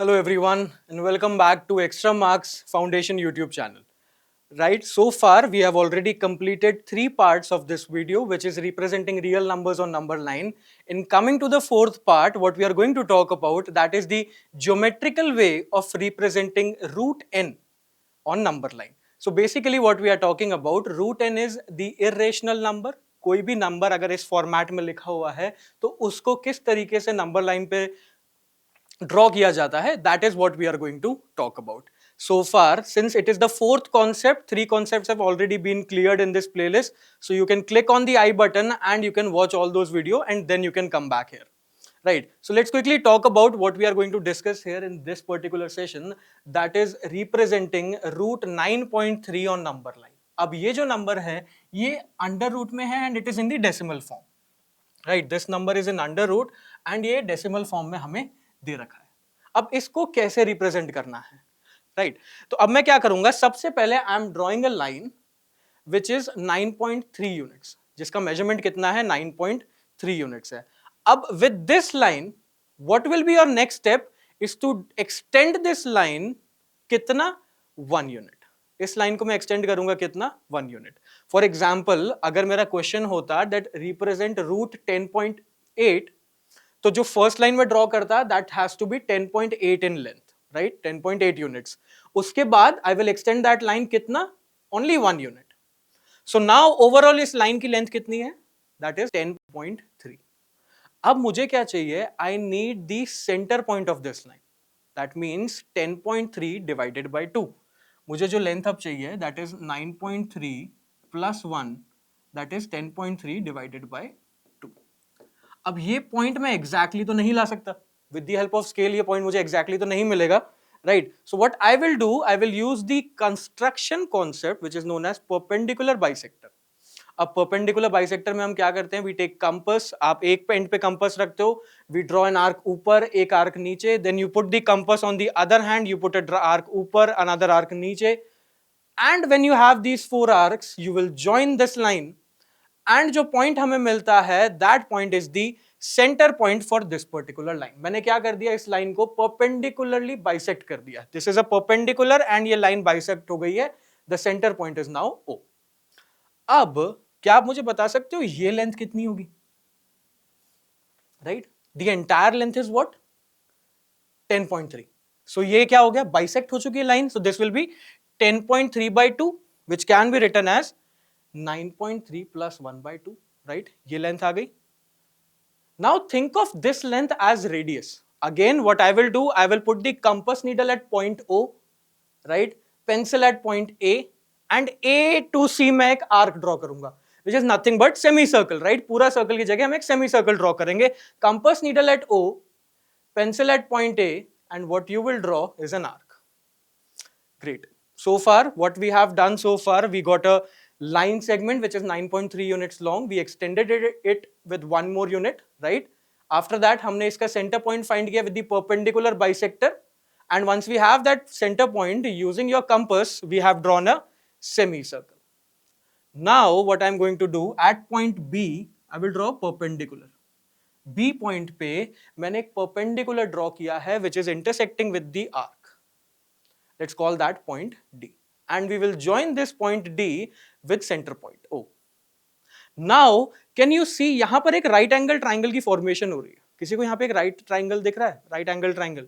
Hello everyone and welcome back to Extra Marks Foundation YouTube channel. Right, so far we have already completed three parts of this video which is representing real numbers on number line. In coming to the fourth part, what we are going to talk about, that is the geometrical way of representing root n on number line. So basically what we are talking about, root n is the irrational number. कोई भी number अगर इस format में लिखा हुआ है तो उसको किस तरीके से नंबर लाइन पे ड्रॉ किया जाता है, that is what we are going to talk about. So far, since it is the fourth concept, three concepts have already been cleared in this playlist. So you can click on the I button and you can watch all those video and then you can come back here. Right. So let's quickly talk about what we are going to discuss here in this particular session, that is representing root 9.3 on number line. अब ये जो number है ये under root में है and it is in the decimal form. Right, this number is in under root and ये decimal form में हमें दे रखा है. अब इसको कैसे रिप्रेजेंट करना है, राइट तो अब मैं क्या करूंगा, सबसे पहले I am drawing a line which is 9.3 units, जिसका मेजरमेंट कितना है 9.3 यूनिट्स है. अब with this line what will be your next step is to extend this line कितना 1 यूनिट. इस लाइन को मैं एक्सटेंड करूंगा कितना 1 यूनिट. फॉर एग्जाम्पल अगर मेरा क्वेश्चन होता दैट रिप्रेजेंट रूट 10.8, तो जो फर्स्ट लाइन में ड्रॉ करता that has to be 10.8 in length, right 10.8 units. उसके बाद I will extend that line कितना, only 1 unit. So now overall इस लाइन की लेंथ कितनी है, दैट इज 10.3. अब मुझे क्या चाहिए, I need the centre point of this line, that means 10.3 divided by 2. मुझे जो लेंथ अब चाहिए that is 9.3 plus 1, that is 10.3 divided by 2. अब ये पॉइंट मैं एग्जैक्टली तो नहीं ला सकता, with the help of scale ये पॉइंट मुझे एग्जैक्टली तो नहीं मिलेगा, right. So what I will do, I will use the construction concept which is known as perpendicular bisector. अब परपेंडिकुलर बाइसेक्टर में हम क्या करते हैं, वी टेक कंपास, आप एक एंड पे कंपास रखते हो, वी ड्रॉ एन आर्क ऊपर एक आर्क नीचे, then you put the compass on the other hand, you put a arc ऊपर अनदर आर्क नीचे, and when you have these four arcs you will join this line, and जो point हमें मिलता है that point is the centre point for this particular line. मैंने क्या कर दिया, इस लाइन को परपेंडिकुलरली बाइसेक्ट कर दिया. This is a perpendicular and ये लाइन बाइसेक्ट हो गई है, the centre point is now O. अब क्या आप मुझे बता सकते हो ये लेंथ कितनी होगी, right the entire length is what 10.3. सो ये क्या हो गया, बाइसेक्ट हो चुकी है line. So this will be 10.3 by 2 which can be written as 9.3 plus 1 by 2, right. ये लेंथ आ गई. Now think of this length as radius. Again what I will do, I will put the compass needle at point O, right, pencil at point A, and A to C मैं एक arc draw करूंगा which is nothing but semicircle, right. पूरा circle की जगह हम एक semicircle draw करेंगे. Compass needle at O, pencil at point A, and what you will draw is an arc. Great. So far what we have done so far, we got a line segment which is 9.3 units long, we extended it with one more unit, right. After that हमने इसका center point find किया with the perpendicular bisector, and once we have that center point, using your compass we have drawn a semicircle. Now what I am going to do, at point B I will draw perpendicular. B point पे मैंने एक perpendicular draw किया है which is intersecting with the arc. Let's call that point D, and we will join this point D with center point O. Now can you see यहां पर एक right angle triangle की formation हो रही है. किसी को यहां पे एक right triangle दिख रहा है, right angle triangle?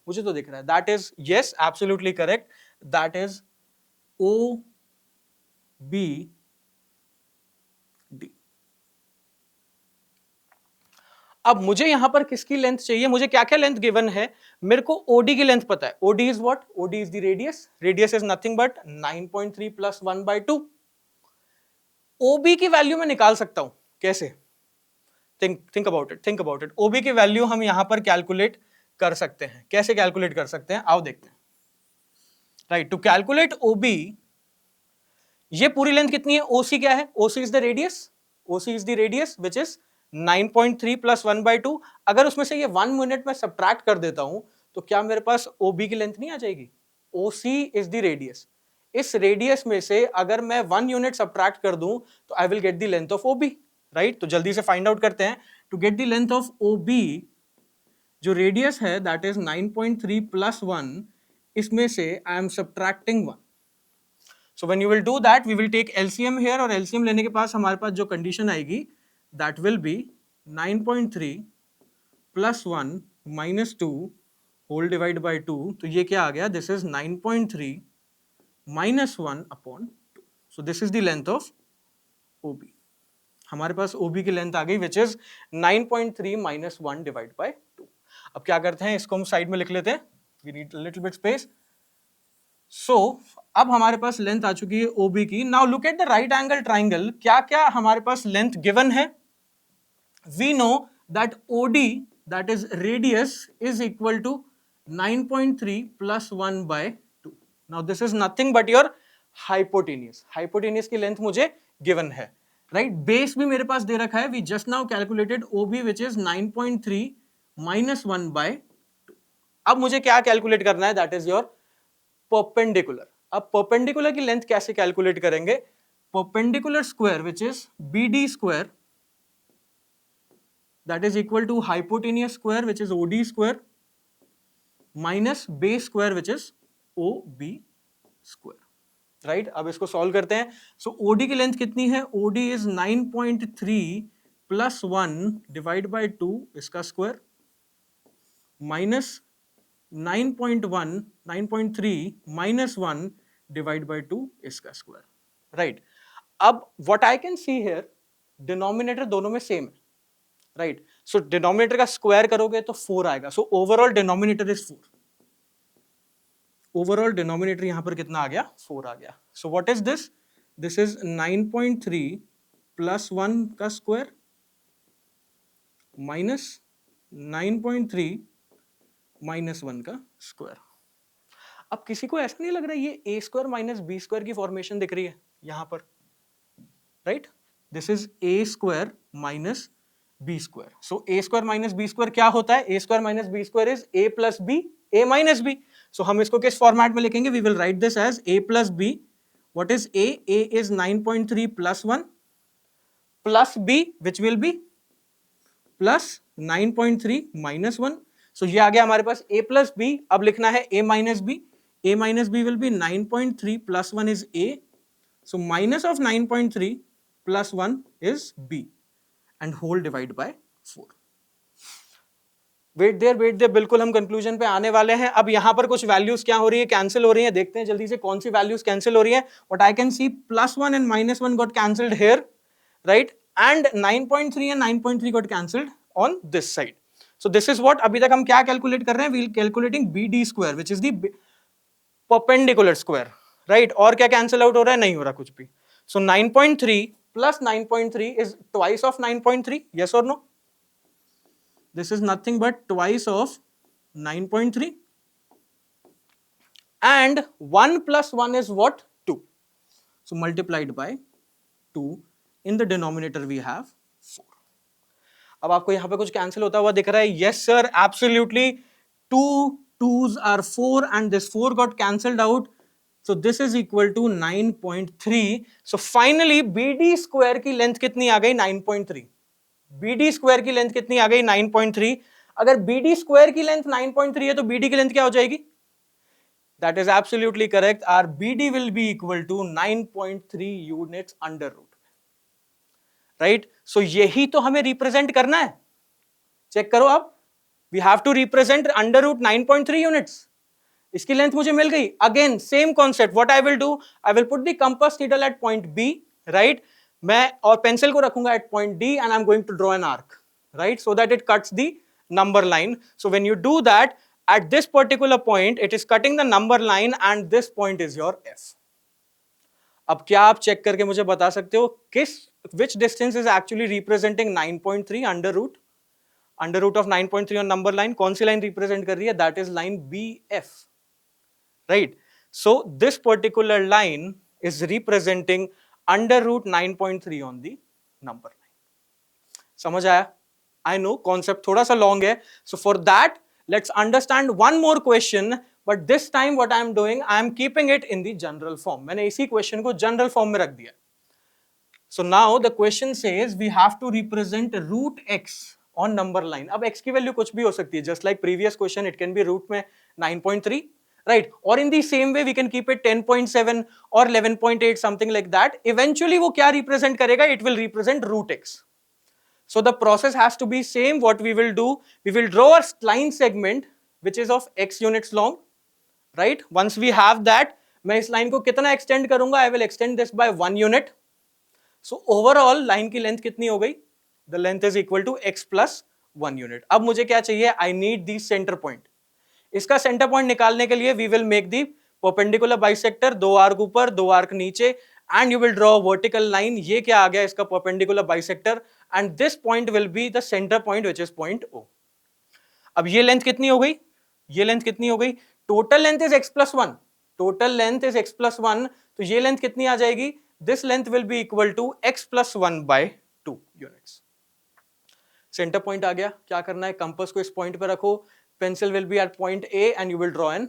मुझे तो दिख रहा है. That is, yes, absolutely correct, that is OBD. अब मुझे यहां पर किसकी लेंथ चाहिए, मुझे क्या क्या लेंथ गिवन है, मेरे को OD की लेंथ पता है. OD is what, OD is the radius, radius is nothing but 9.3 plus 1 by 2. OB की वैल्यू मैं निकाल सकता हूं कैसे, थिंक अबाउट इट. OB की वैल्यू हम यहां पर कैलकुलेट कर सकते हैं. कैसे कैलकुलेट कर सकते हैं, आओ देखते हैं. राइट, टू कैलकुलेट OB, ये पूरी लेंथ कितनी है, OC क्या है, OC is the radius which is 9.3 plus 1 by 2. अगर उसमें से ये 1 मिनट में सब्ट्रैक्ट कर देता हूं तो क्या मेरे पास OB की लेंथ नहीं आ जाएगी. OC is the radius. इस रेडियस में से अगर मैं 1 यूनिट सब्ट्रैक्ट कर दूं तो I will get the length of OB, right. तो जल्दी से फाइंड आउट करते हैं. To get the length of OB जो रेडियस है दैट इज 9.3 प्लस 1, इसमें से I am subtracting 1. So when you will do that we will take LCM here, और एलसीएम लेने के पास हमारे पास जो कंडीशन आएगी that will be 9.3 plus 1 minus 2 whole divide bye 2. तो ये क्या आ गया, this is 9.3 minus 1 upon 2. So this is the length of OB. हमारे पास OB की लेंथ आ गई विच इज 9.3 माइनस 1 डिवाइड बाय 2. अब क्या करते हैं, इसको हम साइड में लिख लेते हैं, we need little bit space. सो अब हमारे पास लेंथ आ चुकी है OB की. Now look at the right angle triangle. क्या क्या हमारे पास लेंथ गिवन है? We know that OD that is radius is equal to 9.3 plus 1 by 2. Now this is nothing but your hypotenuse. Hypotenuse की लेंथ मुझे given है, right? Base भी मेरे पास दे रखा है. We just now calculated OB which is 9.3 minus 1 by 2. अब मुझे क्या कैलकुलेट करना है, दैट इज योर परपेंडिकुलर. अब परपेंडिकुलर की लेंथ कैसे कैलकुलेट करेंगे? Perpendicular square which is BD square that is equal to hypotenuse square which is OD square minus base square which is OB square, right? अब इसको solve करते हैं. सो OD की length कितनी है? OD is 9.3 plus 1 divide by 2 इसका square minus 9.3 minus 1 divide by 2 इसका square, right? अब what I can see here, denominator दोनों में सेम है, राइट? सो डिनोमिनेटर का स्क्वायर करोगे तो 4 आएगा. So overall denominator is 4. Overall denominator यहां पर कितना आ गया? 4 आ गया. So what is this? This is 9.3 plus 1 का स्क्वायर माइनस 9.3 माइनस 1 का स्क्वायर. अब किसी को ऐसा नहीं लग रहा है ये A square minus B square की फॉर्मेशन दिख रही है यहां पर, right? This is A square minus B square. So A square minus B square क्या होता है? A square minus B square is A plus B, A minus B. So हम इसको किस फॉर्मेट में लिखेंगे? We will write this as A plus B. What is A? A is 9.3 plus 1 plus B which will be plus 9.3 minus 1. सो ये आ गया हमारे पास A plus B. अब लिखना है A minus B. A minus B will be 9.3 plus 1 is A. So minus of 9.3 plus 1 is B and whole divide by 4. Wait there, बिल्कुल हम conclusion पे आने वाले हैं. अब यहां पर कुछ वैल्यूज क्या हो रही है? कैंसिल हो रही है. देखते हैं जल्दी से कौन सी वैल्यूज कैंसिल हो रही है. What I can see, plus 1 and minus 1 got cancelled here, right? And 9.3 and 9.3 got cancelled on this side. So this is what अभी तक हम क्या कैलकुलेट कर रहे हैं? We will calculating BD square which is the perpendicular square, right? और क्या cancel out हो रहा है? नहीं हो रहा कुछ भी. सो 9.3 plus 9.3 is twice of 9.3, yes or no? This is nothing but twice of 9.3, and 1 plus 1 is what? 2. So multiplied by 2, in the denominator we have 4. अब आपको यहां पे कुछ कैंसिल होता हुआ दिख रहा है? Yes sir, absolutely. 2 2s are 4 and this 4 got cancelled out. So this is equal to 9.3. So finally BD square की लेंथ कितनी आ गई? 9.3. BD square की लेंथ कितनी आ गई? 9.3. अगर BD square की लेंथ 9.3 है तो BD की लेंथ क्या हो जाएगी? That is absolutely correct. Our BD will be equal to 9.3 units under root. Right? So यही तो हमें रिप्रेजेंट करना है. चेक करो अब. We have to represent under root 9.3 units. इसकी लेंथ मुझे मिल गई. Again same concept. What I will do, I will put the compass needle at point B, right? मैं और पेंसिल को रखूंगा at point D and I am going to draw an arc, right? So that it cuts the number line. So when you do that at this particular point it is cutting the number line and this point is your F. अब क्या आप check करके मुझे बता सकते हो किस which distance is actually representing 9.3 under root of 9.3 on number line? कौन सी लाइन रिप्रेजेंट कर रही है? That is line BF. Right? So this particular line is representing under root 9.3 on the number line. समझ आया? I know concept थोड़ा सा long है. So for that, let's understand one more question. But this time what I am doing, I am keeping it in the general form. मैंने इसी question को general form में रख दिया. So now the question says we have to represent root x on number line. अब x की value कुछ भी हो सकती है, just like previous question it can be root में 9.3, right? Or in the same way we can keep it 10.7 or 11.8, something like that. Eventually वो क्या represent करेगा? It will represent root x. So the process has to be same. What we will do, we will draw a line segment which is of x units long, right? Once we have that, मैं इस line को कितना extend करूंगा? I will extend this by 1 unit. So overall line की length कितनी हो गई? The length is equal to x plus 1 unit. अब मुझे क्या चाहिए? I need the center point. इसका सेंटर पॉइंट निकालने के लिए we will make the perpendicular bisector, 2 arc ऊपर 2 आर्क नीचे, and you will draw vertical line. ये क्या आ गया? इसका perpendicular bisector, and this point will be the centre point which is point O. अब ये लेंथ कितनी हो गई? ये लेंथ कितनी हो गई? Total length is x plus 1. Total length is x plus 1. तो ये लेंथ कितनी आ जाएगी? This length will be equal to x plus 1 by 2 units. Centre point आ गया. क्या करना है? कंपास को इस पॉइंट पे रखो. Pencil will be at point A and you will draw an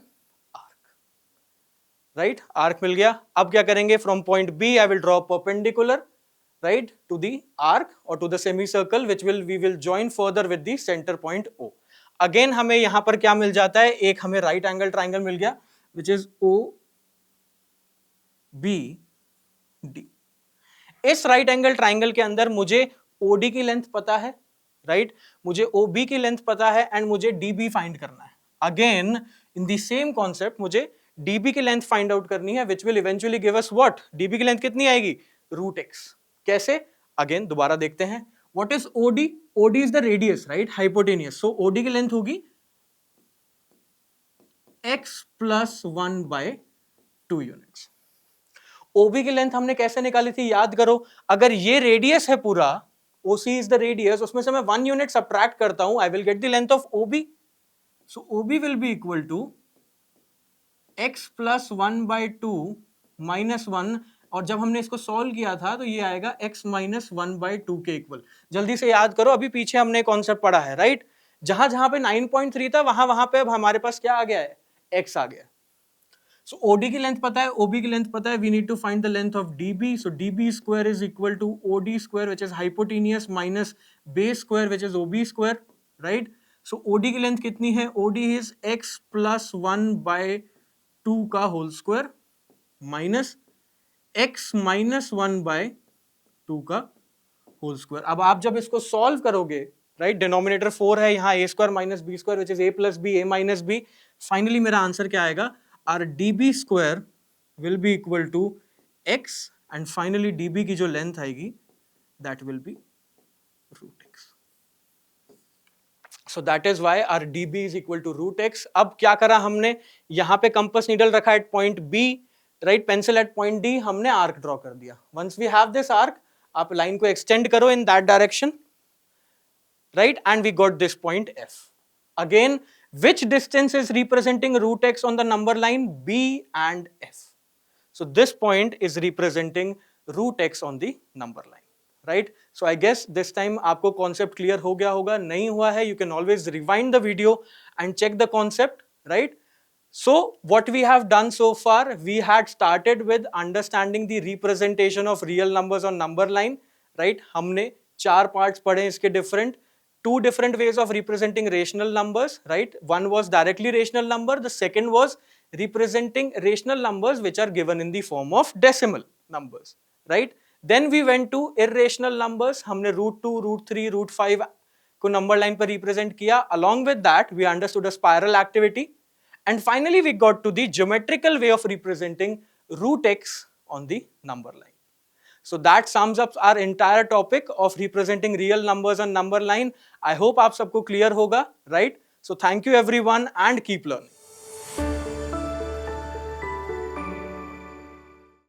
arc. Right? Arc मिल गया. अब क्या करेंगे? From point B I will draw perpendicular, right, to the arc or to the semicircle which we will join further with the center point O. Again हमें यहाँ पर क्या मिल जाता है? एक हमें right angle triangle मिल गया which is OBD. इस right angle triangle के अंदर मुझे OD की लेंथ पता है, राइट? मुझे OB की लेंथ पता है एंड मुझे DB फाइंड करना है. Again in the same concept मुझे DB की लेंथ फाइंड आउट करनी है which will eventually give us what? DB की लेंथ कितनी आएगी? Root x. कैसे? अगेन दोबारा देखते हैं. What is OD? OD is the radius, right? Hypotenuse. So OD की लेंथ होगी x plus 1 by 2 units. OB की लेंथ हमने कैसे निकाली थी? याद करो. अगर ये रेडियस है पूरा, OC is the radius, उसमें से मैं 1 unit subtract करता हूं, I will get the length of OB. So OB will be equal to x plus 1 by 2 minus 1, और जब हमने इसको सॉल्व किया था तो ये आएगा x minus 1 by 2 के इक्वल. जल्दी से याद करो, अभी पीछे हमने कॉन्सेप्ट पढ़ा है, राइट? जहां जहां पे 9.3 था वहां पे अब हमारे पास क्या आ गया है? x आ गया. So OD की लेंथ पता है, OB की लेंथ पता है. We need to find the length of DB. So DB square is equal to OD square, which is hypotenuse, minus base square, which is OB square, right? So OD की length कितनी है? OD is x plus 1 by 2 का whole square minus x minus 1 by 2 का whole square. अब आप जब इसको solve करोगे, राइट, डिनोमिनेटर 4 है यहाँ, a square minus b square which is a plus b, a minus b. Finally मेरा आंसर क्या आएगा? Our dB square will be equal to x, and finally dB की जो लेंथ आएगी that will be root x. So that is why our dB is equal to root x. अब क्या करा हमने? यहाँ पे कंपास नीडल रखा at point B, right, pencil at point D, हमने आर्क ड्रॉ कर दिया. Once we have this arc, आप लाइन को एक्सटेंड करो in that direction, right, and we got this point F. Again, which distance is representing root x on the number line? B and F. So this point is representing root x on the number line, right? So I guess this time आपको concept clear हो गया होगा. नहीं हुआ है, you can always rewind the video and check the concept, right? So what we have done so far, we had started with understanding the representation of real numbers on number line, right? हमने 4 parts पढ़े इसके different. 2 different ways of representing rational numbers, right? One was directly rational number, the second was representing rational numbers which are given in the form of decimal numbers, right? Then we went to irrational numbers. हमने root 2, root 3, root 5 को number line पर represent किया. Along with that, we understood a spiral activity, and finally we got to the geometrical way of representing root x on the number line. So that sums up our entire topic of representing real numbers on number line. I hope आप सबको clear होगा, right? So thank you everyone and keep learning.